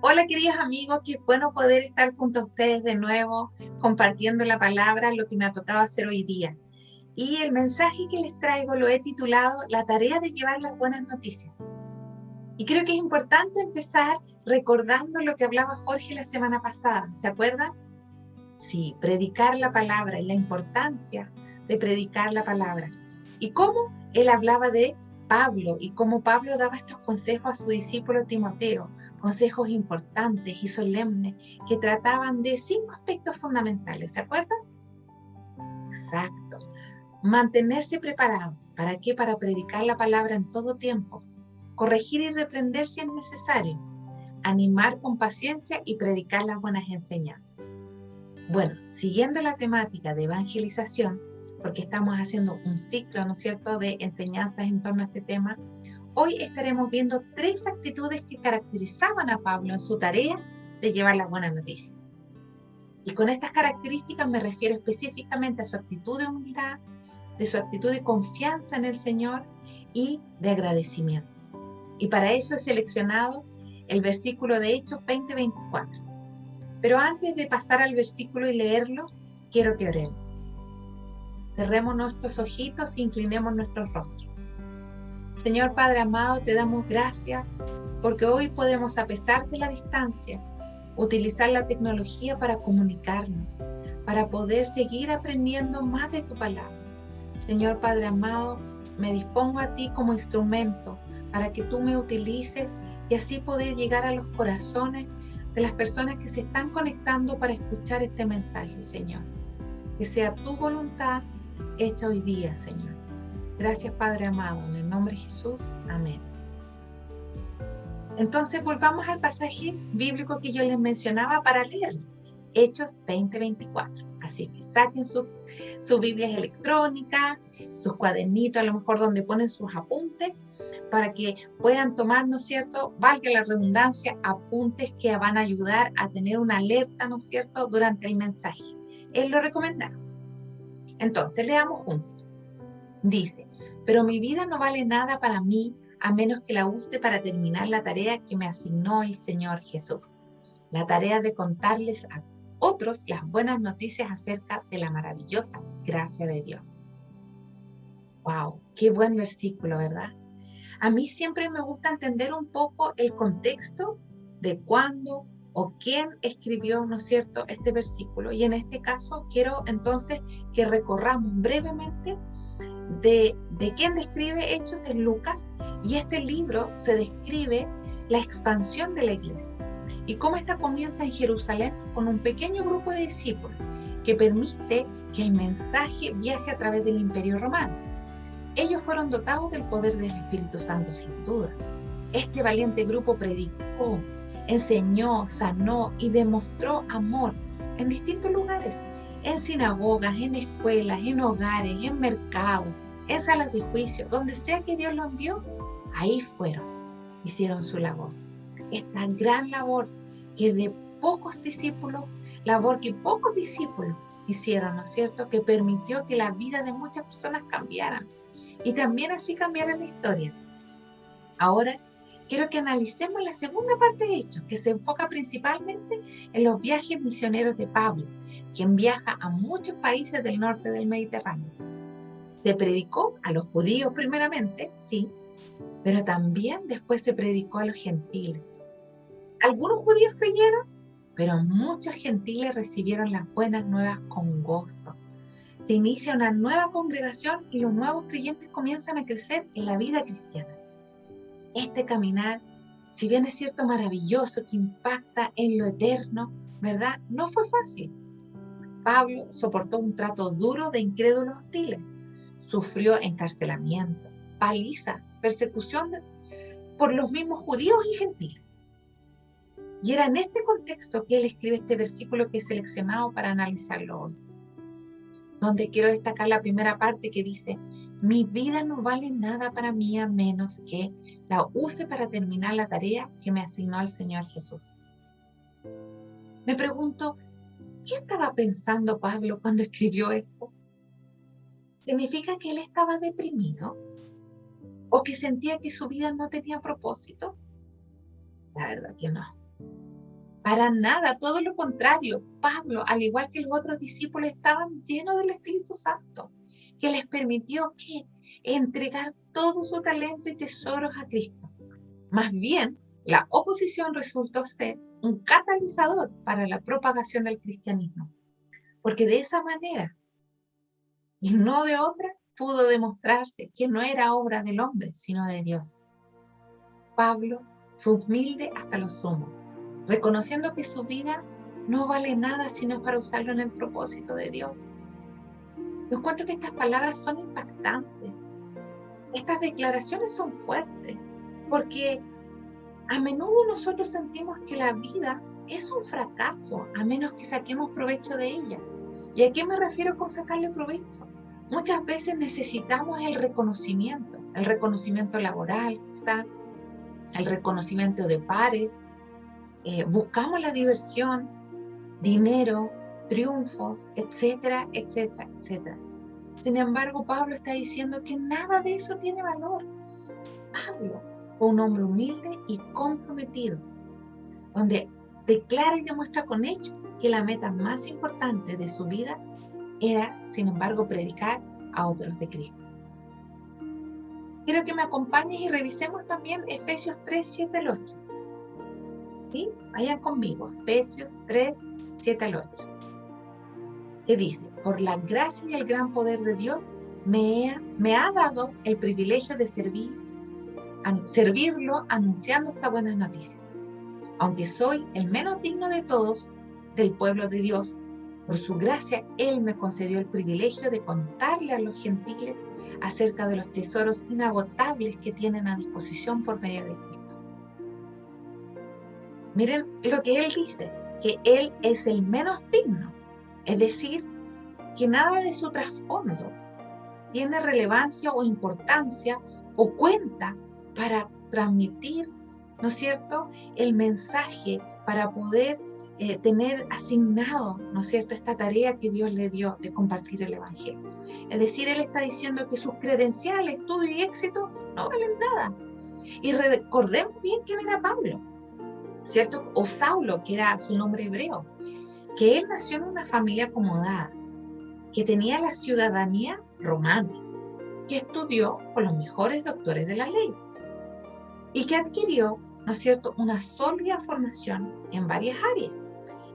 Hola queridos amigos, qué bueno poder estar junto a ustedes de nuevo, compartiendo la palabra, lo que me ha tocado hacer hoy día. Y el mensaje que les traigo lo he titulado La tarea de llevar las buenas noticias. Y creo que es importante empezar recordando lo que hablaba Jorge la semana pasada. ¿Se acuerdan? Sí, predicar la palabra y la importancia de predicar la palabra. Y cómo él hablaba de Pablo y cómo Pablo daba estos consejos a su discípulo Timoteo, consejos importantes y solemnes que trataban de 5 aspectos fundamentales. ¿Se acuerdan? Exacto. Mantenerse preparado. ¿Para qué? Para predicar la palabra en todo tiempo. Corregir y reprender si es necesario. Animar con paciencia y predicar las buenas enseñanzas. Bueno, siguiendo la temática de evangelización, porque estamos haciendo un ciclo, ¿no es cierto?, de enseñanzas en torno a este tema, hoy estaremos viendo 3 actitudes que caracterizaban a Pablo en su tarea de llevar las buenas noticias. Y con estas características me refiero específicamente a su actitud de humildad, de su actitud de confianza en el Señor y de agradecimiento. Y para eso he seleccionado el versículo de Hechos 20:24. Pero antes de pasar al versículo y leerlo, quiero que oremos. Cerremos nuestros ojitos e inclinemos nuestros rostros. Señor Padre amado, te damos gracias porque hoy podemos, a pesar de la distancia, utilizar la tecnología para comunicarnos, para poder seguir aprendiendo más de tu palabra. Señor Padre amado, me dispongo a ti como instrumento para que tú me utilices y así poder llegar a los corazones de las personas que se están conectando para escuchar este mensaje, Señor. Que sea tu voluntad hecha hoy día, Señor. Gracias, Padre amado, en el nombre de Jesús. Amén. Entonces, volvamos al pasaje bíblico que yo les mencionaba para leer. Hechos 20:24. Así que saquen sus Biblias electrónicas, sus cuadernitos, a lo mejor donde ponen sus apuntes, para que puedan tomar, ¿no es cierto?, valga la redundancia, apuntes que van a ayudar a tener una alerta, ¿no es cierto?, durante el mensaje. Es lo recomendado. Entonces, leamos juntos. Dice, pero mi vida no vale nada para mí a menos que la use para terminar la tarea que me asignó el Señor Jesús. La tarea de contarles a otros las buenas noticias acerca de la maravillosa gracia de Dios. ¡Wow! ¡Qué buen versículo!, ¿verdad? A mí siempre me gusta entender un poco el contexto de cuándo o quién escribió, ¿no es cierto?, este versículo. Y en este caso quiero entonces que recorramos brevemente de quién describe Hechos en Lucas, y este libro se describe la expansión de la iglesia y cómo esta comienza en Jerusalén con un pequeño grupo de discípulos que permite que el mensaje viaje a través del Imperio Romano. Ellos fueron dotados del poder del Espíritu Santo, sin duda. Este valiente grupo predicó, enseñó, sanó y demostró amor en distintos lugares, en sinagogas, en escuelas, en hogares, en mercados, en salas de juicio, donde sea que Dios los envió, ahí fueron, hicieron su labor. Esta gran labor que de pocos discípulos, labor que pocos discípulos hicieron, ¿no es cierto?, que permitió que la vida de muchas personas cambiaran y también así cambiara la historia. Ahora quiero que analicemos la segunda parte de Hechos, que se enfoca principalmente en los viajes misioneros de Pablo, quien viaja a muchos países del norte del Mediterráneo. Se predicó a los judíos primeramente, sí, pero también después se predicó a los gentiles. Algunos judíos creyeron, pero muchos gentiles recibieron las buenas nuevas con gozo. Se inicia una nueva congregación y los nuevos creyentes comienzan a crecer en la vida cristiana. Este caminar, si bien es cierto maravilloso, que impacta en lo eterno, ¿verdad?, no fue fácil. Pablo soportó un trato duro de incrédulos hostiles, sufrió encarcelamiento, palizas, persecución por los mismos judíos y gentiles. Y era en este contexto que él escribe este versículo que he seleccionado para analizarlo hoy, donde quiero destacar la primera parte que dice: mi vida no vale nada para mí a menos que la use para terminar la tarea que me asignó el Señor Jesús. Me pregunto, ¿qué estaba pensando Pablo cuando escribió esto? ¿Significa que él estaba deprimido? ¿O que sentía que su vida no tenía propósito? La verdad que no. Para nada, todo lo contrario. Pablo, al igual que los otros discípulos, estaban llenos del Espíritu Santo, que les permitió que entregar todo su talento y tesoros a Cristo. Más bien, la oposición resultó ser un catalizador para la propagación del cristianismo, porque de esa manera, y no de otra, pudo demostrarse que no era obra del hombre, sino de Dios. Pablo fue humilde hasta lo sumo, reconociendo que su vida no vale nada sino para usarlo en el propósito de Dios. Yo encuentro que estas palabras son impactantes. Estas declaraciones son fuertes, porque a menudo nosotros sentimos que la vida es un fracaso, a menos que saquemos provecho de ella. ¿Y a qué me refiero con sacarle provecho? Muchas veces necesitamos el reconocimiento laboral, quizá, el reconocimiento de pares, buscamos la diversión, dinero, triunfos, etcétera, etcétera, etcétera. Sin embargo, Pablo está diciendo que nada de eso tiene valor. Pablo fue un hombre humilde y comprometido, donde declara y demuestra con hechos que la meta más importante de su vida era, sin embargo, predicar a otros de Cristo. Quiero que me acompañes y revisemos también Efesios 3, 7 al 8. ¿Sí? Vayan conmigo, Efesios 3, 7 al 8. Que dice: por la gracia y el gran poder de Dios me ha dado el privilegio de servirlo anunciando esta buena noticia. Aunque soy el menos digno de todos del pueblo de Dios, por su gracia Él me concedió el privilegio de contarle a los gentiles acerca de los tesoros inagotables que tienen a disposición por medio de Cristo. Miren lo que Él dice, que Él es el menos digno, es decir, que nada de su trasfondo tiene relevancia o importancia o cuenta para transmitir, ¿no es cierto?, el mensaje, para poder tener asignado, ¿no es cierto?, esta tarea que Dios le dio de compartir el Evangelio. Es decir, Él está diciendo que sus credenciales, estudio y éxito no valen nada. Y recordemos bien quién era Pablo, ¿cierto?, o Saulo, que era su nombre hebreo, que él nació en una familia acomodada, que tenía la ciudadanía romana, que estudió con los mejores doctores de la ley y que adquirió, ¿no es cierto?, una sólida formación en varias áreas,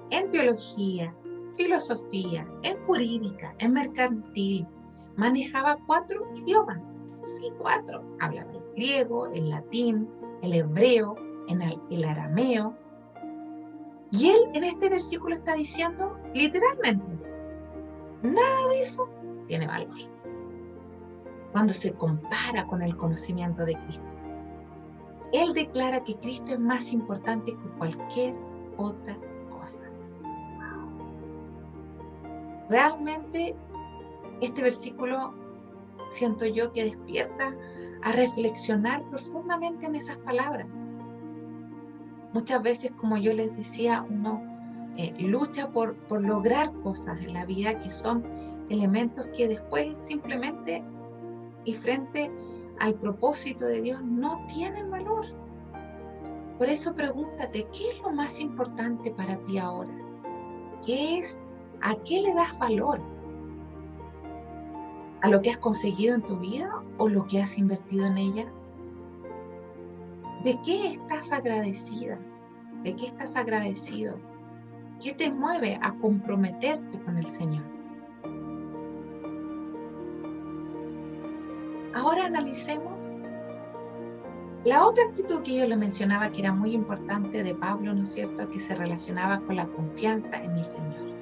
en teología, filosofía, en jurídica, en mercantil. Manejaba 4 idiomas, sí, 4. Hablaba el griego, el latín, el hebreo, el arameo. Y él en este versículo está diciendo literalmente, nada de eso tiene valor cuando se compara con el conocimiento de Cristo. Él declara que Cristo es más importante que cualquier otra cosa. Realmente este versículo siento yo que despierta a reflexionar profundamente en esas palabras. Muchas veces, como yo les decía, uno lucha por lograr cosas en la vida que son elementos que después simplemente y frente al propósito de Dios no tienen valor. Por eso pregúntate, ¿qué es lo más importante para ti ahora? ¿A qué le das valor? ¿A lo que has conseguido en tu vida o lo que has invertido en ella? ¿De qué estás agradecida? ¿De qué estás agradecido? ¿Qué te mueve a comprometerte con el Señor? Ahora analicemos la otra actitud que yo le mencionaba, que era muy importante de Pablo, ¿no es cierto?, que se relacionaba con la confianza en el Señor.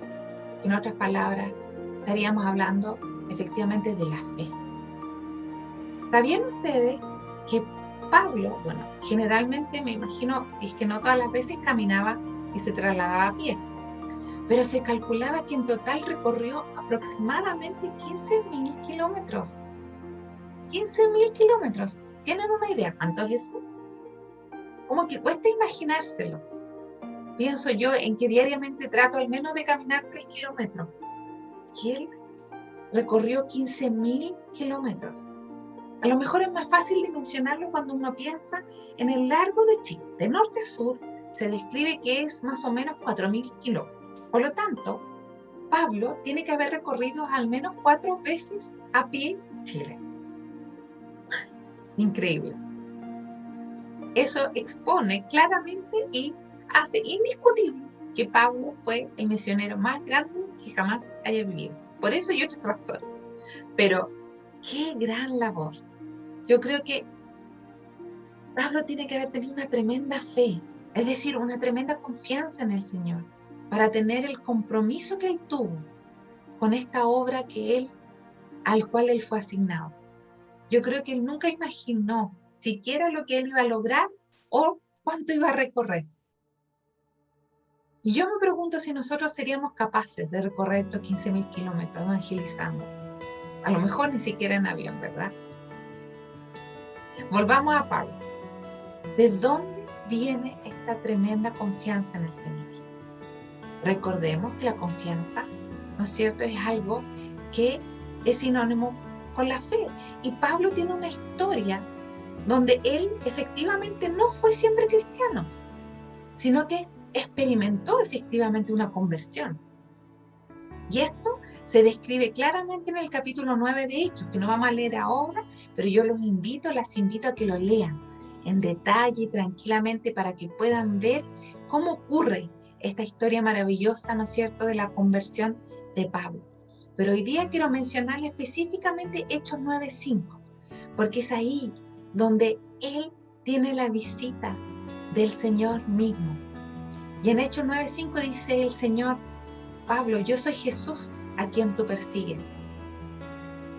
En otras palabras, estaríamos hablando efectivamente de la fe. ¿Sabían ustedes que Pablo, bueno, generalmente me imagino, si es que no todas las veces, caminaba y se trasladaba a pie, pero se calculaba que en total recorrió aproximadamente 15.000 kilómetros. 15.000 kilómetros. ¿Tienen una idea cuánto es eso? Como que cuesta imaginárselo. Pienso yo en que diariamente trato al menos de caminar 3 kilómetros. Y él recorrió 15.000 kilómetros. A lo mejor es más fácil dimensionarlo cuando uno piensa en el largo de Chile, de norte a sur, se describe que es más o menos 4.000 kilómetros. Por lo tanto, Pablo tiene que haber recorrido al menos 4 veces a pie Chile. Increíble. Eso expone claramente y hace indiscutible que Pablo fue el misionero más grande que jamás haya vivido. Por eso y otras razones. Pero qué gran labor. Yo creo que Pablo tiene que haber tenido una tremenda fe, es decir, una tremenda confianza en el Señor, para tener el compromiso que él tuvo con esta obra al cual él fue asignado. Yo creo que él nunca imaginó siquiera lo que él iba a lograr o cuánto iba a recorrer. Y yo me pregunto si nosotros seríamos capaces de recorrer estos 15.000 kilómetros evangelizando. A lo mejor ni siquiera en avión, ¿verdad? Volvamos a Pablo. ¿De dónde viene esta tremenda confianza en el Señor? Recordemos que la confianza, ¿no es cierto?, es algo que es sinónimo con la fe. Y Pablo tiene una historia donde él efectivamente no fue siempre cristiano, sino que experimentó efectivamente una conversión. Y esto se describe claramente en el capítulo 9 de Hechos, que no vamos a leer ahora, pero yo las invito a que lo lean en detalle, tranquilamente, para que puedan ver cómo ocurre esta historia maravillosa, ¿no es cierto?, de la conversión de Pablo. Pero hoy día quiero mencionarle específicamente Hechos 9:5, porque es ahí donde él tiene la visita del Señor mismo. Y en Hechos 9:5 dice el Señor: Pablo, yo soy Jesús a quien tú persigues.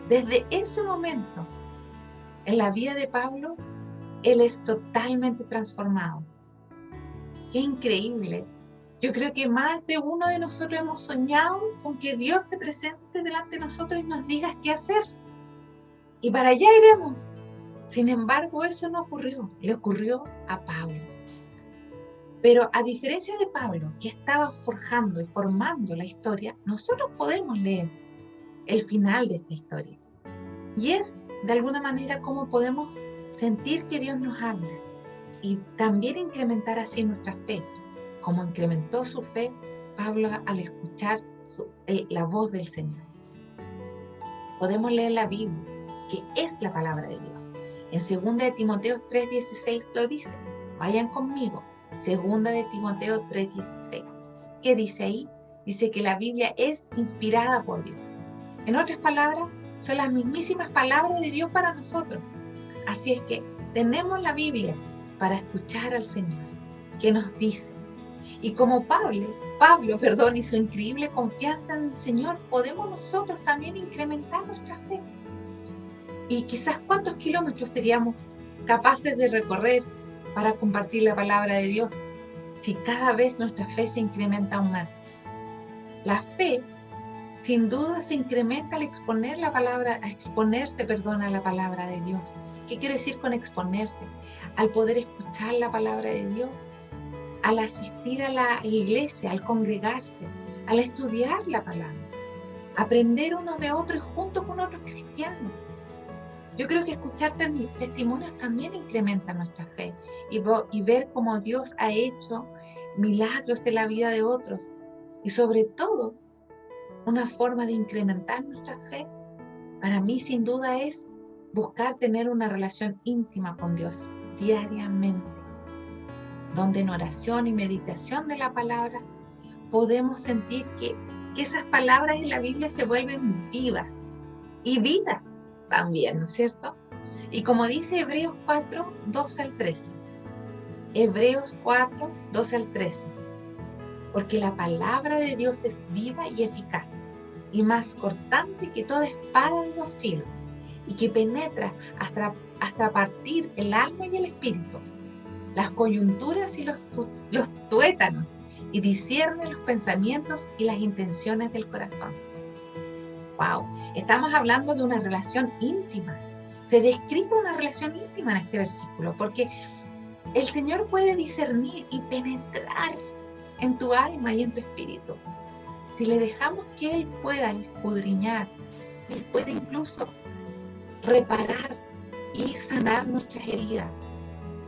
Desde ese momento, en la vida de Pablo, él es totalmente transformado. ¡Qué increíble! Yo creo que más de uno de nosotros hemos soñado con que Dios se presente delante de nosotros y nos diga qué hacer. Y para allá iremos. Sin embargo, eso no ocurrió. Le ocurrió a Pablo. Pero a diferencia de Pablo, que estaba forjando y formando la historia, nosotros podemos leer el final de esta historia. Y es, de alguna manera, como podemos sentir que Dios nos habla y también incrementar así nuestra fe, como incrementó su fe Pablo al escuchar la voz del Señor. Podemos leer la Biblia, que es la palabra de Dios. En 2 de Timoteo 3:16 lo dice. Vayan conmigo. 2 de Timoteo 3:16. ¿Qué dice ahí? Dice que la Biblia es inspirada por Dios. En otras palabras, son las mismísimas palabras de Dios para nosotros. Así es que tenemos la Biblia para escuchar al Señor, que nos dice. Y como Pablo, y su increíble confianza en el Señor, podemos nosotros también incrementar nuestra fe. Y quizás cuántos kilómetros seríamos capaces de recorrer para compartir la palabra de Dios, si cada vez nuestra fe se incrementa aún más. La fe, sin duda, se incrementa al exponerse a la palabra de Dios. ¿Qué quiere decir con exponerse? Al poder escuchar la palabra de Dios, al asistir a la iglesia, al congregarse, al estudiar la palabra, aprender unos de otros junto con otros cristianos. Yo creo que escuchar testimonios también incrementa nuestra fe y ver cómo Dios ha hecho milagros en la vida de otros. Y sobre todo, una forma de incrementar nuestra fe, para mí sin duda es buscar tener una relación íntima con Dios diariamente, donde en oración y meditación de la palabra podemos sentir que esas palabras en la Biblia se vuelven vivas y vida también, ¿no es cierto? Y como dice Hebreos 4:12-13, Hebreos 4:12-13, porque la palabra de Dios es viva y eficaz, y más cortante que toda espada de 2 filos, y que penetra hasta partir el alma y el espíritu, las coyunturas y los tuétanos, y discierne los pensamientos y las intenciones del corazón. ¡Wow! Estamos hablando de una relación íntima. Se describe una relación íntima en este versículo, porque el Señor puede discernir y penetrar en tu alma y en tu espíritu. Si le dejamos que Él pueda escudriñar, Él puede incluso reparar y sanar nuestras heridas.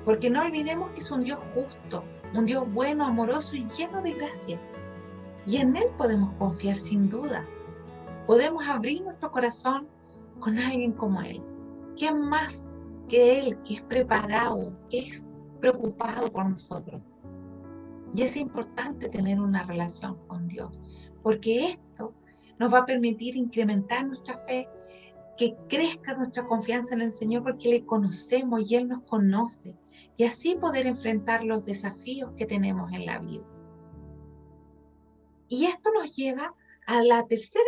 Porque no olvidemos que es un Dios justo, un Dios bueno, amoroso y lleno de gracia. Y en Él podemos confiar sin duda. Podemos abrir nuestro corazón con alguien como Él. ¿Quién más que Él, que es preparado, que es preocupado por nosotros? Y es importante tener una relación con Dios, porque esto nos va a permitir incrementar nuestra fe, que crezca nuestra confianza en el Señor, porque le conocemos y Él nos conoce, y así poder enfrentar los desafíos que tenemos en la vida. Y esto nos lleva a la tercera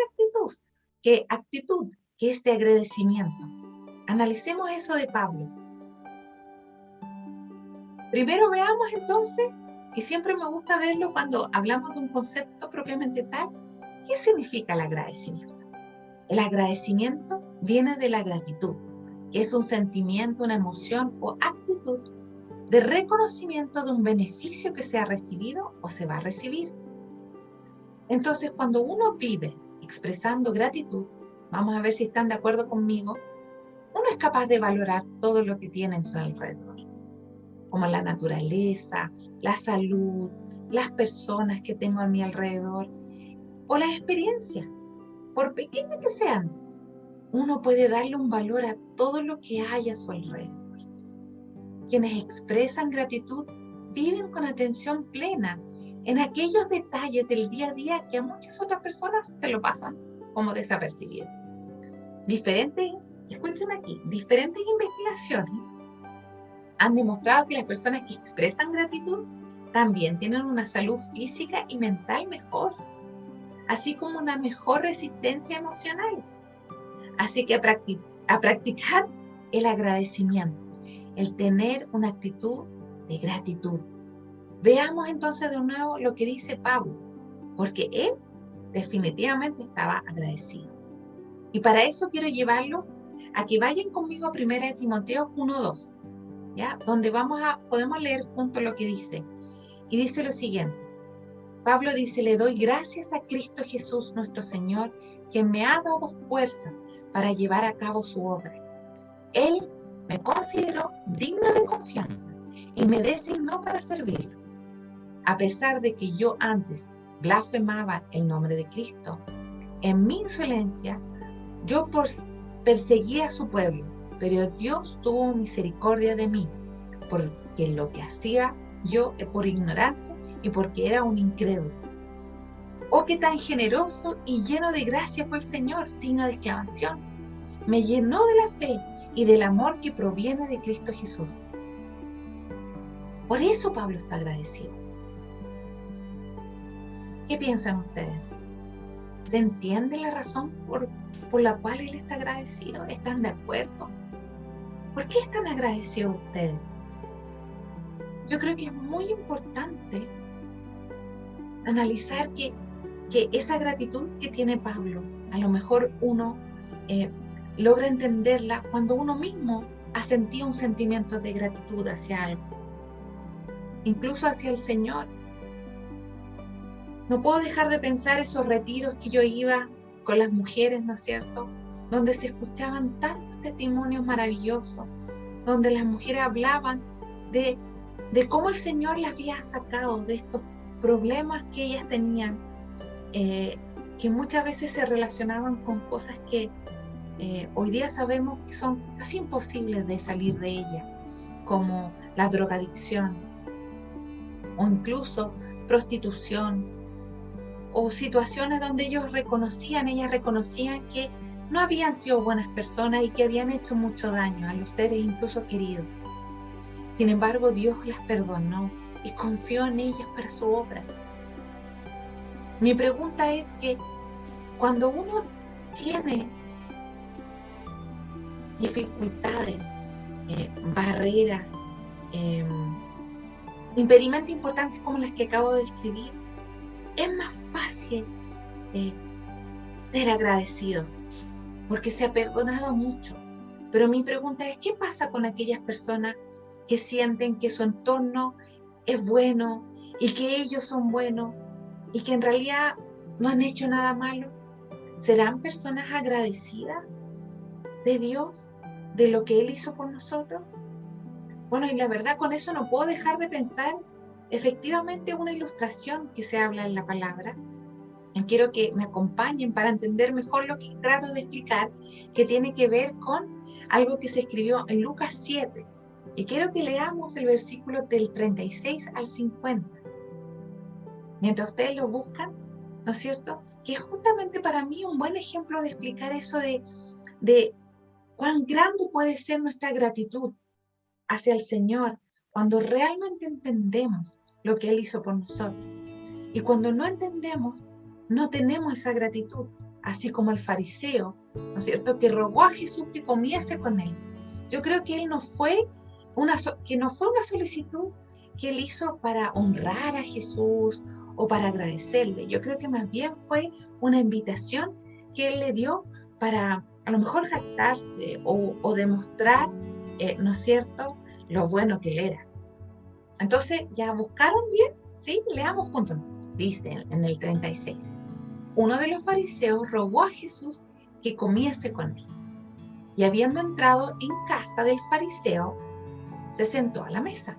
actitud, que es de agradecimiento. Analicemos eso de Pablo. Primero veamos entonces, y siempre me gusta verlo cuando hablamos de un concepto propiamente tal, ¿qué significa el agradecimiento? El agradecimiento viene de la gratitud, que es un sentimiento, una emoción o actitud de reconocimiento de un beneficio que se ha recibido o se va a recibir. Entonces, cuando uno vive expresando gratitud, vamos a ver si están de acuerdo conmigo, uno es capaz de valorar todo lo que tiene en su alrededor, como la naturaleza, la salud, las personas que tengo a mi alrededor o las experiencias, por pequeñas que sean. Uno puede darle un valor a todo lo que hay a su alrededor. Quienes expresan gratitud viven con atención plena en aquellos detalles del día a día que a muchas otras personas se lo pasan como desapercibidos. Escuchen aquí, diferentes investigaciones han demostrado que las personas que expresan gratitud también tienen una salud física y mental mejor, así como una mejor resistencia emocional. Así que a practicar el agradecimiento, el tener una actitud de gratitud. Veamos entonces de nuevo lo que dice Pablo, porque él definitivamente estaba agradecido. Y para eso quiero llevarlos a que vayan conmigo a 1 Timoteo 1:2, ¿ya? Donde podemos leer juntos lo que dice. Y dice lo siguiente. Pablo dice: le doy gracias a Cristo Jesús nuestro Señor, quien me ha dado fuerzas para llevar a cabo su obra. Él me consideró digno de confianza y me designó para servirlo. A pesar de que yo antes blasfemaba el nombre de Cristo, en mi insolencia yo perseguía a su pueblo, pero Dios tuvo misericordia de mí, porque lo que hacía yo por ignorancia y porque era un incrédulo. Oh, qué tan generoso y lleno de gracia fue el Señor, signo de exclamación. Me llenó de la fe y del amor que proviene de Cristo Jesús. Por eso Pablo está agradecido. ¿Qué piensan ustedes? ¿Se entiende la razón por la cual él está agradecido? ¿Están de acuerdo? ¿Por qué están agradecidos ustedes? Yo creo que es muy importante analizar que esa gratitud que tiene Pablo, a lo mejor uno logra entenderla cuando uno mismo ha sentido un sentimiento de gratitud hacia algo, incluso hacia el Señor. No puedo dejar de pensar esos retiros que yo iba con las mujeres, ¿no es cierto?, donde se escuchaban tantos testimonios maravillosos, donde las mujeres hablaban de cómo el Señor las había sacado de estos problemas que ellas tenían, que muchas veces se relacionaban con cosas que hoy día sabemos que son casi imposibles de salir de ellas, como la drogadicción o incluso prostitución, o situaciones donde ellas reconocían que no habían sido buenas personas y que habían hecho mucho daño a los seres incluso queridos. Sin embargo, Dios las perdonó y confió en ellas para su obra. Mi pregunta es que cuando uno tiene dificultades, barreras, impedimentos importantes como las que acabo de describir, es más fácil ser agradecido porque se ha perdonado mucho. Pero mi pregunta es, ¿qué pasa con aquellas personas que sienten que su entorno es bueno y que ellos son buenos y que en realidad no han hecho nada malo? ¿Serán personas agradecidas de Dios, de lo que Él hizo por nosotros? Bueno, y la verdad, con eso no puedo dejar de pensar efectivamente una ilustración que se habla en la palabra. Quiero que me acompañen para entender mejor lo que trato de explicar, que tiene que ver con algo que se escribió en Lucas 7. Y quiero que leamos el versículo del 36 al 50. Mientras ustedes lo buscan, ¿no es cierto? Que es justamente para mí un buen ejemplo de explicar eso de cuán grande puede ser nuestra gratitud hacia el Señor cuando realmente entendemos lo que Él hizo por nosotros. Y cuando no entendemos, no tenemos esa gratitud, así como el fariseo, ¿no es cierto?, que rogó a Jesús que comiese con él. Yo creo que no fue una solicitud que él hizo para honrar a Jesús o para agradecerle. Yo creo que más bien fue una invitación que él le dio para a lo mejor jactarse o demostrar, ¿no es cierto?, lo bueno que él era. Entonces, ¿ya buscaron bien? Sí, leamos juntos entonces. Dice en el 36. Uno de los fariseos rogó a Jesús que comiese con él. Y habiendo entrado en casa del fariseo, se sentó a la mesa.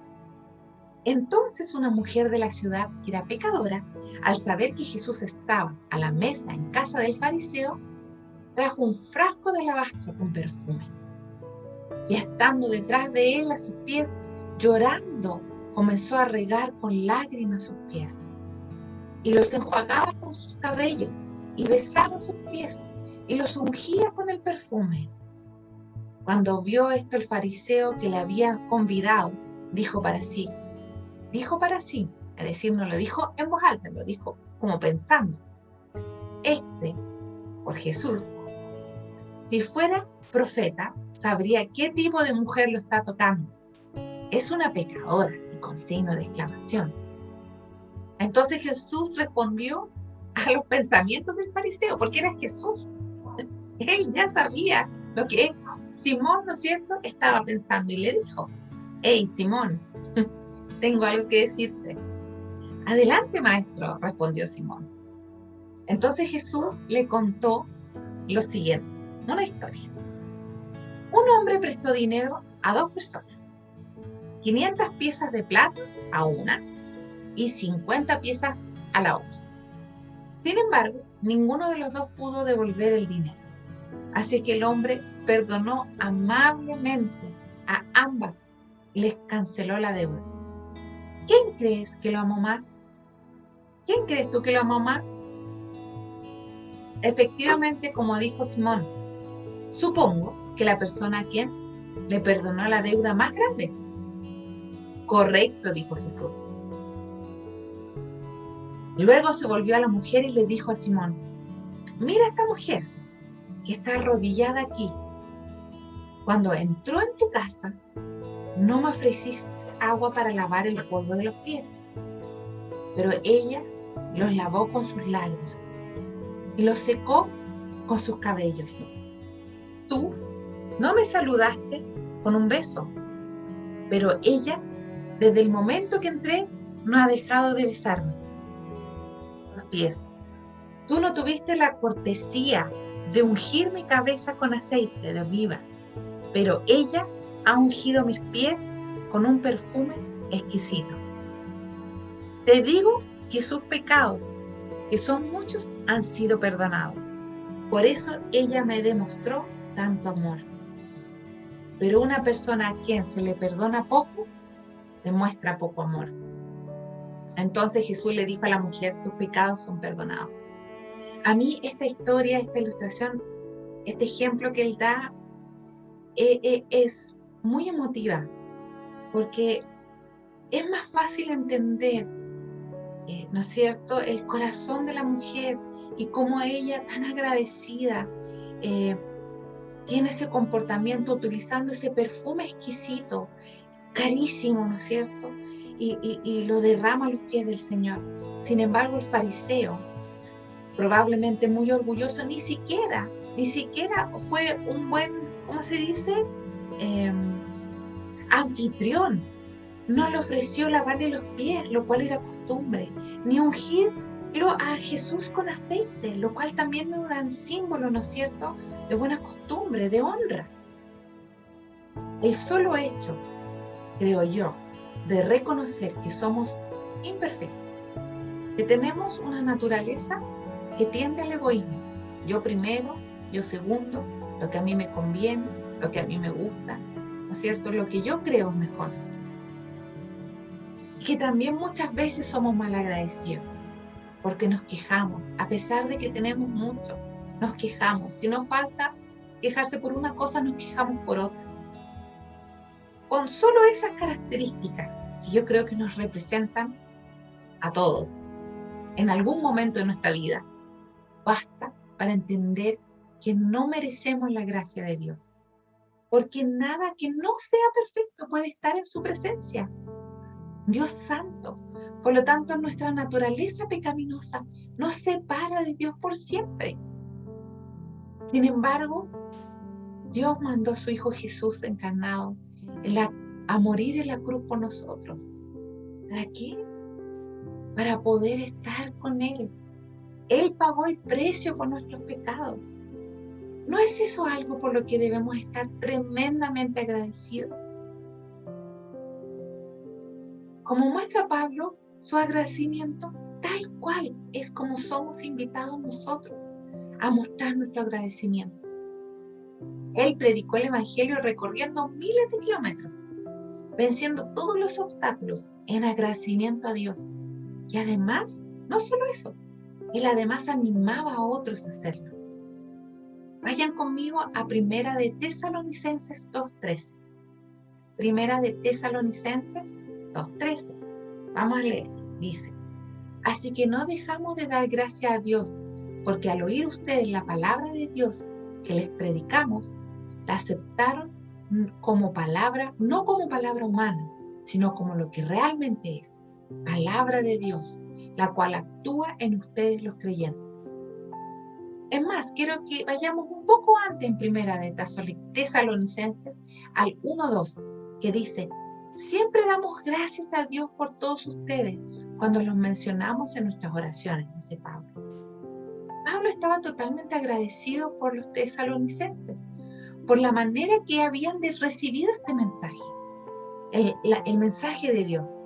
Entonces una mujer de la ciudad, que era pecadora, al saber que Jesús estaba a la mesa en casa del fariseo, trajo un frasco de alabastro con perfume. Y estando detrás de él a sus pies, llorando, comenzó a regar con lágrimas sus pies. Y los enjuagaba con sus cabellos, y besaba sus pies, y los ungía con el perfume. Cuando vio esto el fariseo que le había convidado, dijo para sí, es decir, no lo dijo en voz alta, lo dijo como pensando, por Jesús, si fuera profeta, sabría qué tipo de mujer lo está tocando. Es una pecadora, y con signo de exclamación. Entonces Jesús respondió a los pensamientos del fariseo, porque era Jesús. Él ya sabía lo que Simón, ¿no es cierto?, estaba pensando y le dijo, hey Simón, tengo algo que decirte. Adelante, maestro, respondió Simón. Entonces Jesús le contó lo siguiente, una historia. Un hombre prestó dinero a dos personas, 500 piezas de plata a una y 50 piezas a la otra. Sin embargo, ninguno de los dos pudo devolver el dinero. Así que el hombre perdonó amablemente a ambas y les canceló la deuda. ¿Quién crees que lo amó más? ¿Quién crees tú que lo amó más? Efectivamente, como dijo Simón, supongo que la persona a quien le perdonó la deuda más grande. Correcto, dijo Jesús. Luego se volvió a la mujer y le dijo a Simón, mira esta mujer que está arrodillada aquí. Cuando entró en tu casa, no me ofreciste agua para lavar el polvo de los pies, pero ella los lavó con sus lágrimas y los secó con sus cabellos. Tú no me saludaste con un beso, pero ella, desde el momento que entré, no ha dejado de besarme los pies. Tú no tuviste la cortesía de ungir mi cabeza con aceite de oliva, pero ella ha ungido mis pies con un perfume exquisito. Te digo que sus pecados, que son muchos, han sido perdonados. Por eso ella me demostró tanto amor. Pero una persona a quien se le perdona poco, demuestra poco amor. Entonces Jesús le dijo a la mujer, tus pecados son perdonados. A mí esta historia, esta ilustración, este ejemplo que él da es muy emotiva, porque es más fácil entender, ¿no es cierto?, el corazón de la mujer y cómo ella, tan agradecida, tiene ese comportamiento utilizando ese perfume exquisito, carísimo, ¿no es cierto?, y lo derrama a los pies del Señor. Sin embargo, el fariseo, probablemente muy orgulloso, ni siquiera fue un buen, ¿cómo se dice?, anfitrión. No le ofreció lavarle los pies, lo cual era costumbre, ni ungirlo a Jesús con aceite, lo cual también era un símbolo, ¿no es cierto?, de buena costumbre, de honra. El solo hecho, creo yo, de reconocer que somos imperfectos. Si tenemos una naturaleza que tiende al egoísmo, yo primero, yo segundo, lo que a mí me conviene, lo que a mí me gusta, ¿no es cierto? Lo que yo creo es mejor. Y que también muchas veces somos malagradecidos, porque nos quejamos, a pesar de que tenemos mucho, nos quejamos. Si nos falta quejarse por una cosa, nos quejamos por otra. Con solo esas características, que yo creo que nos representan a todos, en algún momento de nuestra vida, basta para entender que no merecemos la gracia de Dios. Porque nada que no sea perfecto puede estar en su presencia. Dios santo. Por lo tanto, nuestra naturaleza pecaminosa nos separa de Dios por siempre. Sin embargo, Dios mandó a su Hijo Jesús encarnado a morir en la cruz por nosotros. ¿Para qué? Para poder estar con Él. Él pagó el precio por nuestros pecados. ¿No es eso algo por lo que debemos estar tremendamente agradecidos? Como muestra Pablo, su agradecimiento tal cual es como somos invitados nosotros a mostrar nuestro agradecimiento. Él predicó el Evangelio recorriendo miles de kilómetros, venciendo todos los obstáculos en agradecimiento a Dios. Y además, no solo eso, él además animaba a otros a hacerlo. Vayan conmigo a Primera de Tesalonicenses 2:13. Primera de Tesalonicenses 2:13. Vamos a leer. Dice: así que no dejamos de dar gracias a Dios, porque al oír ustedes la palabra de Dios que les predicamos, la aceptaron como palabra, no como palabra humana, sino como lo que realmente es, palabra de Dios, la cual actúa en ustedes los creyentes. Es más, quiero que vayamos un poco antes en Primera de Tesalonicenses al 1:2, que dice: siempre damos gracias a Dios por todos ustedes cuando los mencionamos en nuestras oraciones, dice Pablo. Pablo estaba totalmente agradecido por los tesalonicenses, por la manera que habían recibido este mensaje, el mensaje de Dios.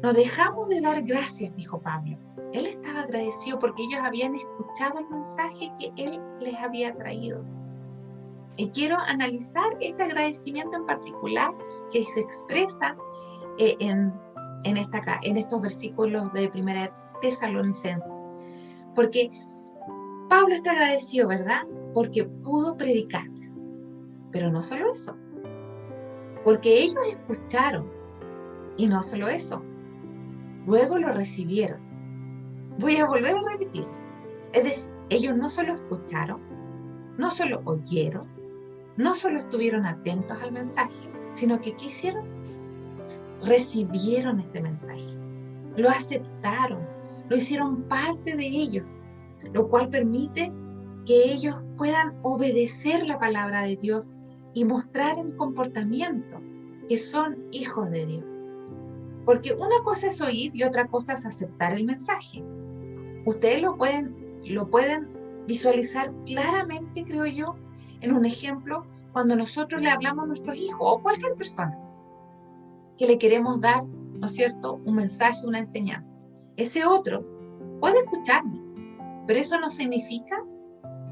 No dejamos de dar gracias, dijo Pablo. Él estaba agradecido porque ellos habían escuchado el mensaje que él les había traído. Y quiero analizar este agradecimiento en particular que se expresa en estos versículos de Primera Tesalonicenses. Porque Pablo está agradecido, ¿verdad? Porque pudo predicarles. Pero no solo eso. Porque ellos escucharon. Y no solo eso. Luego lo recibieron. Voy a volver a repetir. Es decir, ellos no solo escucharon, no solo oyeron, no solo estuvieron atentos al mensaje, sino que ¿qué hicieron? Recibieron este mensaje, lo aceptaron, lo hicieron parte de ellos, lo cual permite que ellos puedan obedecer la palabra de Dios y mostrar en comportamiento que son hijos de Dios. Porque una cosa es oír y otra cosa es aceptar el mensaje. Ustedes lo pueden visualizar claramente, creo yo, en un ejemplo cuando nosotros le hablamos a nuestros hijos o cualquier persona que le queremos dar, ¿no es cierto?, un mensaje, una enseñanza. Ese otro puede escucharnos, pero eso no significa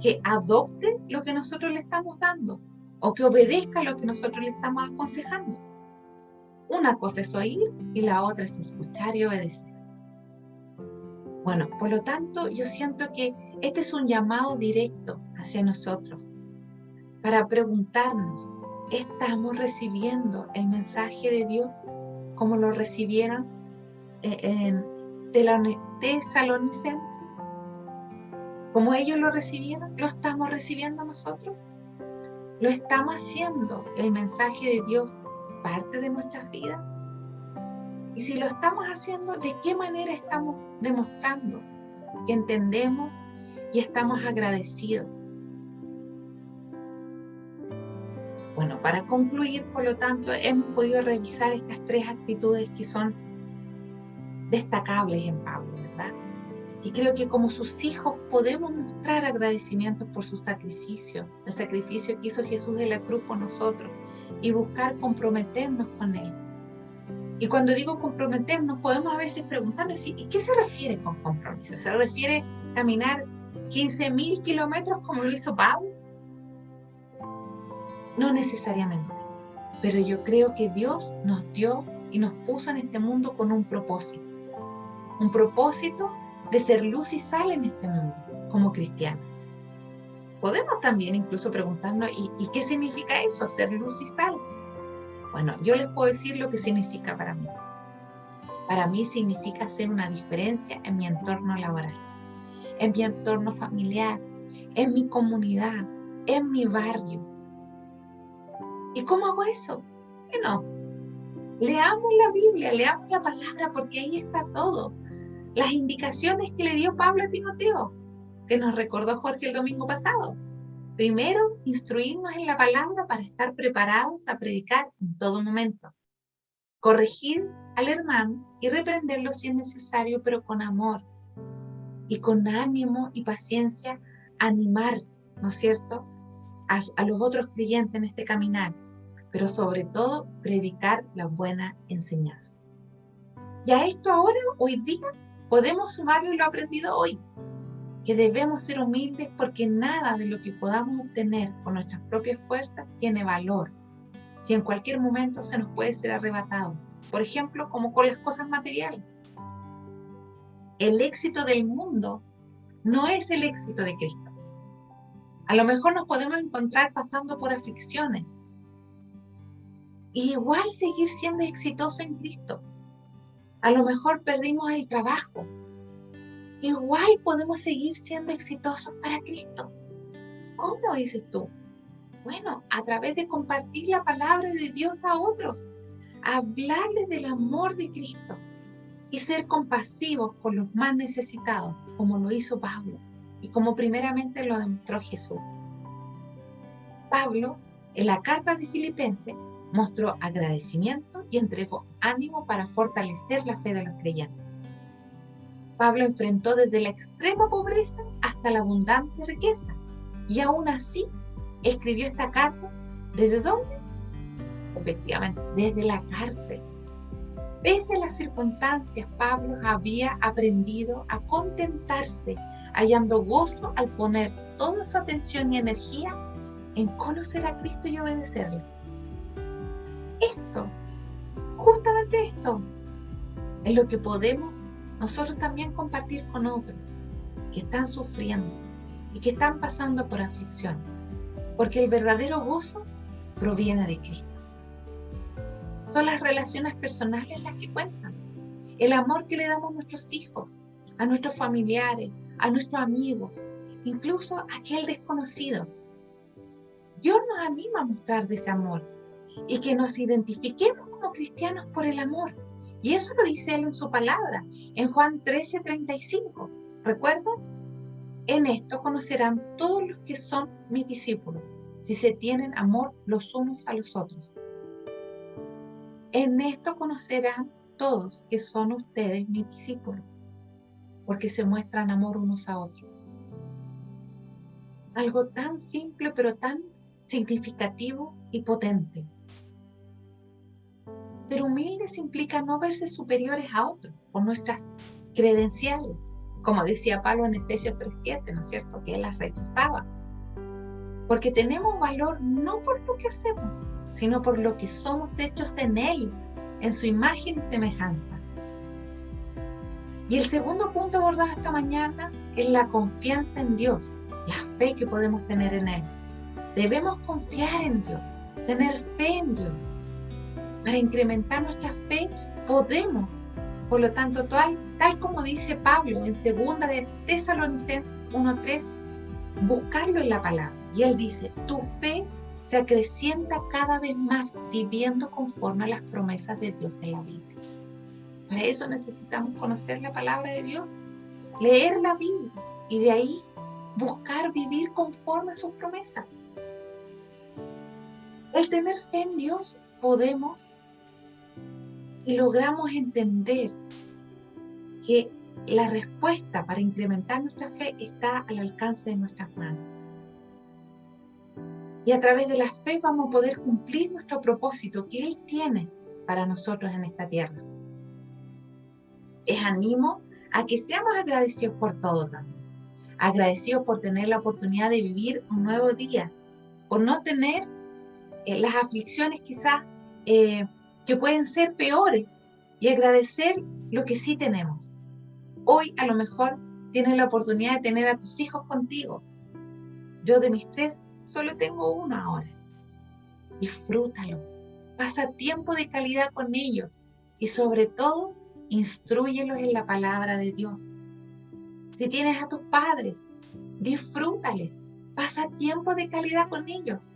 que adopte lo que nosotros le estamos dando o que obedezca lo que nosotros le estamos aconsejando. Una cosa es oír y la otra es escuchar y obedecer. Bueno, por lo tanto, yo siento que este es un llamado directo hacia nosotros para preguntarnos, ¿estamos recibiendo el mensaje de Dios como lo recibieron en Tesalonicenses? ¿Como ellos lo recibieron? ¿Lo estamos recibiendo nosotros? ¿Lo estamos haciendo el mensaje de Dios parte de nuestras vidas? Y si lo estamos haciendo, ¿de qué manera estamos demostrando que entendemos y estamos agradecidos? Bueno, para concluir, por lo tanto, hemos podido revisar estas tres actitudes que son destacables en Pablo, ¿verdad? Y creo que como sus hijos podemos mostrar agradecimiento por su sacrificio, el sacrificio que hizo Jesús de la cruz por nosotros, y buscar comprometernos con Él. Y cuando digo comprometernos, podemos a veces preguntarnos, ¿y qué se refiere con compromiso? ¿Se refiere a caminar 15.000 kilómetros como lo hizo Pablo? No necesariamente. Pero yo creo que Dios nos dio y nos puso en este mundo con un propósito. Un propósito de ser luz y sal en este mundo, como cristianos. Podemos también incluso preguntarnos, ¿y qué significa eso, ser luz y sal? Bueno, yo les puedo decir lo que significa para mí. Para mí significa hacer una diferencia en mi entorno laboral, en mi entorno familiar, en mi comunidad, en mi barrio. ¿Y cómo hago eso? Bueno, leamos la Biblia, leamos la palabra, porque ahí está todo. Las indicaciones que le dio Pablo a Timoteo, que nos recordó Jorge el domingo pasado. Primero, instruirnos en la palabra para estar preparados a predicar en todo momento. Corregir al hermano y reprenderlo si es necesario, pero con amor y con ánimo y paciencia, animar, ¿no es cierto?, a los otros creyentes en este caminar, pero sobre todo predicar la buena enseñanza. Y a esto ahora, hoy día, podemos sumarle lo aprendido hoy, que debemos ser humildes porque nada de lo que podamos obtener con nuestras propias fuerzas tiene valor, si en cualquier momento se nos puede ser arrebatado. Por ejemplo, como con las cosas materiales. El éxito del mundo no es el éxito de Cristo. A lo mejor nos podemos encontrar pasando por aflicciones y igual seguir siendo exitoso en Cristo. A lo mejor perdimos el trabajo. Igual podemos seguir siendo exitosos para Cristo. ¿Cómo dices tú? Bueno, a través de compartir la palabra de Dios a otros, hablarles del amor de Cristo y ser compasivos con los más necesitados, como lo hizo Pablo y como primeramente lo demostró Jesús. Pablo, en la carta de Filipenses, mostró agradecimiento y entregó ánimo para fortalecer la fe de los creyentes. Pablo enfrentó desde la extrema pobreza hasta la abundante riqueza y aún así escribió esta carta. ¿Desde dónde? Efectivamente, desde la cárcel. Pese a las circunstancias, Pablo había aprendido a contentarse, hallando gozo al poner toda su atención y energía en conocer a Cristo y obedecerle. Justamente esto, es lo que podemos nosotros también compartir con otros que están sufriendo y que están pasando por aflicción, porque el verdadero gozo proviene de Cristo. Son las relaciones personales las que cuentan, el amor que le damos a nuestros hijos, a nuestros familiares, a nuestros amigos, incluso a aquel desconocido. Dios nos anima a mostrar de ese amor y que nos identifiquemos como cristianos por el amor. Y eso lo dice Él en su palabra, en Juan 13:35. ¿Recuerdan? En esto conocerán todos los que son mis discípulos, si se tienen amor los unos a los otros. En esto conocerán todos que son ustedes mis discípulos, porque se muestran amor unos a otros. Algo tan simple, pero tan significativo y potente. Ser humildes implica no verse superiores a otros por nuestras credenciales, como decía Pablo en Efesios 3:7, ¿no es cierto?, que él las rechazaba. Porque tenemos valor no por lo que hacemos, sino por lo que somos hechos en Él, en su imagen y semejanza. Y el segundo punto abordado esta mañana es la confianza en Dios, la fe que podemos tener en Él. Debemos confiar en Dios, tener fe en Dios. Para incrementar nuestra fe podemos, por lo tanto, tal como dice Pablo en 2 de Tesalonicenses 1:3, buscarlo en la palabra. Y él dice, tu fe se acrecienta cada vez más viviendo conforme a las promesas de Dios en la Biblia. Para eso necesitamos conocer la palabra de Dios, leer la Biblia y de ahí buscar vivir conforme a sus promesas. El tener fe en Dios podemos, si logramos entender que la respuesta para incrementar nuestra fe está al alcance de nuestras manos. Y a través de la fe vamos a poder cumplir nuestro propósito que Él tiene para nosotros en esta tierra. Les animo a que seamos agradecidos por todo también. Agradecidos por tener la oportunidad de vivir un nuevo día, por no tener las aflicciones quizás que pueden ser peores, y agradecer lo que sí tenemos. Hoy a lo mejor tienes la oportunidad de tener a tus hijos contigo. Yo de mis 3 solo tengo uno ahora. Disfrútalo, pasa tiempo de calidad con ellos y sobre todo, instrúyelos en la palabra de Dios. Si tienes a tus padres, disfrútales, pasa tiempo de calidad con ellos.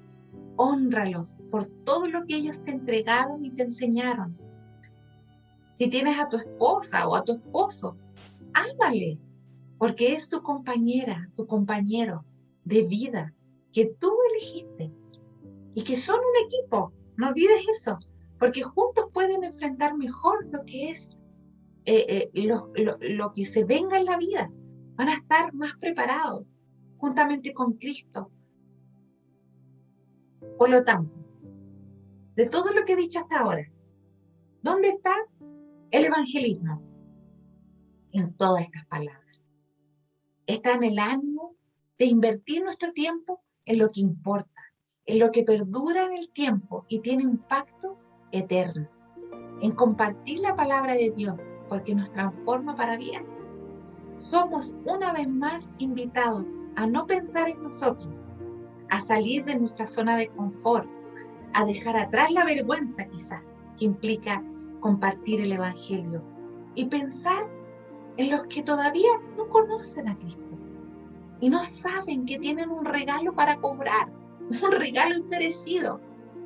Hónralos por todo lo que ellos te entregaron y te enseñaron. Si tienes a tu esposa o a tu esposo, ámale, porque es tu compañera, tu compañero de vida que tú elegiste y que son un equipo. No olvides eso, porque juntos pueden enfrentar mejor lo que es lo que se venga en la vida. Van a estar más preparados juntamente con Cristo. Por lo tanto, de todo lo que he dicho hasta ahora, ¿dónde está el evangelismo? En todas estas palabras. Está en el ánimo de invertir nuestro tiempo en lo que importa, en lo que perdura en el tiempo y tiene impacto eterno, en compartir la palabra de Dios porque nos transforma para bien. Somos una vez más invitados a no pensar en nosotros, a salir de nuestra zona de confort, a dejar atrás la vergüenza quizás que implica compartir el Evangelio y pensar en los que todavía no conocen a Cristo y no saben que tienen un regalo para cobrar, un regalo inmerecido,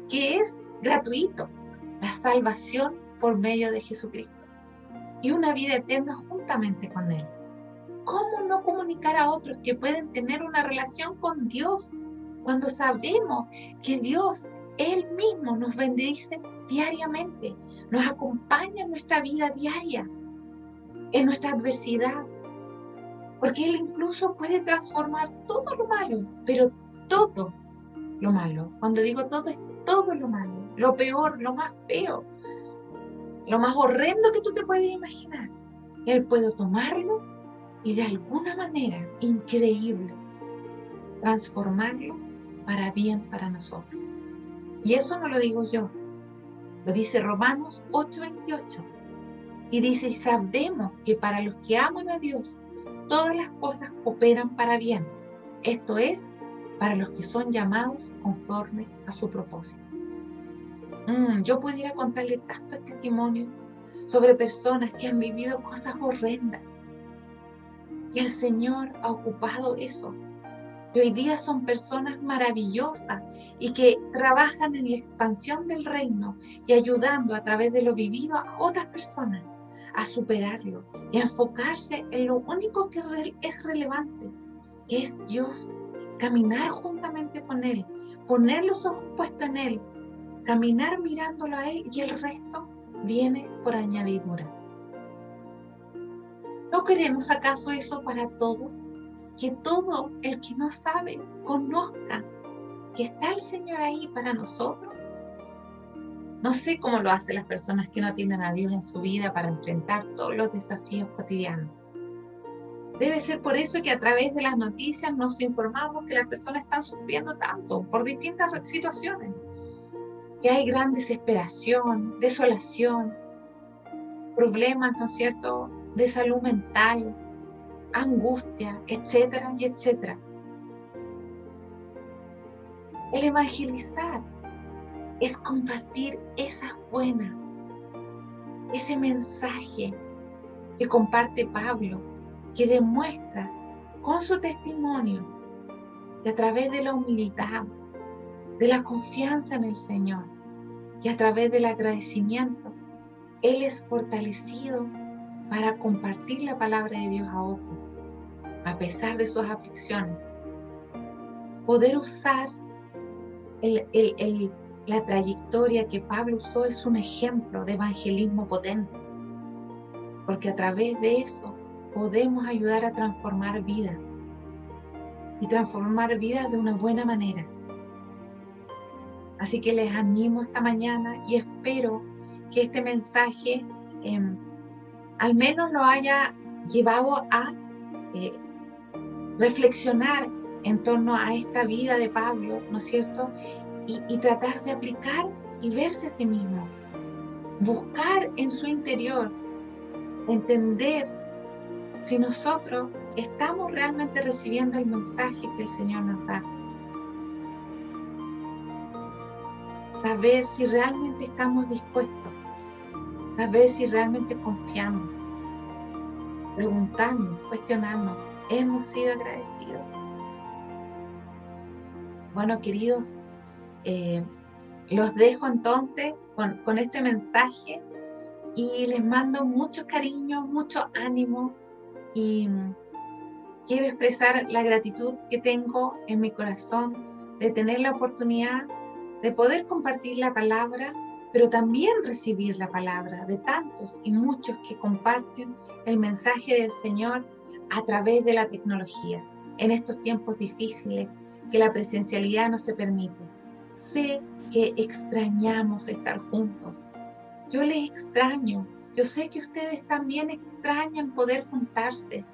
que es gratuito, la salvación por medio de Jesucristo y una vida eterna juntamente con Él. ¿Cómo no comunicar a otros que pueden tener una relación con Dios cuando sabemos que Dios, Él mismo, nos bendice diariamente, nos acompaña en nuestra vida diaria, en nuestra adversidad? Porque Él incluso puede transformar todo lo malo, pero todo lo malo. Cuando digo todo, es todo lo malo, lo peor, lo más feo, lo más horrendo que tú te puedes imaginar. Él puede tomarlo y de alguna manera increíble transformarlo para bien para nosotros. Y eso no lo digo yo, lo dice Romanos 8:28. Y dice, y sabemos que para los que aman a Dios, todas las cosas cooperan para bien. Esto es, para los que son llamados conforme a su propósito. Yo pudiera contarle tantos testimonios sobre personas que han vivido cosas horrendas. Y el Señor ha ocupado eso. Y hoy día son personas maravillosas y que trabajan en la expansión del reino y ayudando a través de lo vivido a otras personas a superarlo y a enfocarse en lo único que es relevante, que es Dios, caminar juntamente con Él, poner los ojos puestos en Él, caminar mirándolo a Él y el resto viene por añadidura. ¿No queremos acaso eso para todos? Que todo el que no sabe conozca que está el Señor ahí para nosotros. No sé cómo lo hacen las personas que no tienen a Dios en su vida para enfrentar todos los desafíos cotidianos. Debe ser por eso que a través de las noticias nos informamos que las personas están sufriendo tanto por distintas situaciones, que hay gran desesperación, desolación, problemas, ¿no es cierto?, de salud mental, angustia, etcétera y etcétera. El evangelizar es compartir esas buenas, ese mensaje que comparte Pablo, que demuestra con su testimonio que a través de la humildad, de la confianza en el Señor y a través del agradecimiento, Él es fortalecido para compartir la palabra de Dios a otros, a pesar de sus aflicciones. Poder usar la trayectoria que Pablo usó es un ejemplo de evangelismo potente, porque a través de eso podemos ayudar a transformar vidas y transformar vidas de una buena manera. Así que les animo esta mañana y espero que este mensaje al menos lo haya llevado a reflexionar en torno a esta vida de Pablo, ¿no es cierto? Y tratar de aplicar y verse a sí mismo, buscar en su interior, entender si nosotros estamos realmente recibiendo el mensaje que el Señor nos da. Saber si realmente estamos dispuestos, saber si realmente confiamos, preguntarnos, cuestionarnos, ¿hemos sido agradecidos? Bueno, queridos, los dejo entonces con este mensaje y les mando mucho cariño, mucho ánimo y quiero expresar la gratitud que tengo en mi corazón de tener la oportunidad de poder compartir la palabra, pero también recibir la palabra de tantos y muchos que comparten el mensaje del Señor a través de la tecnología en estos tiempos difíciles que la presencialidad no se permite. Sé que extrañamos estar juntos. Yo les extraño. Yo sé que ustedes también extrañan poder juntarse.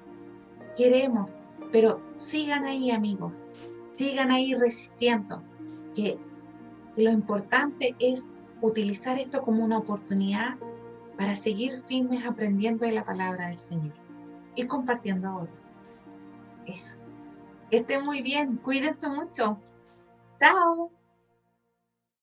Queremos, pero sigan ahí, amigos. Sigan ahí resistiendo. Que lo importante es utilizar esto como una oportunidad para seguir firmes aprendiendo de la palabra del Señor y compartiendo a otros. Eso. Que estén muy bien. Cuídense mucho. Chao.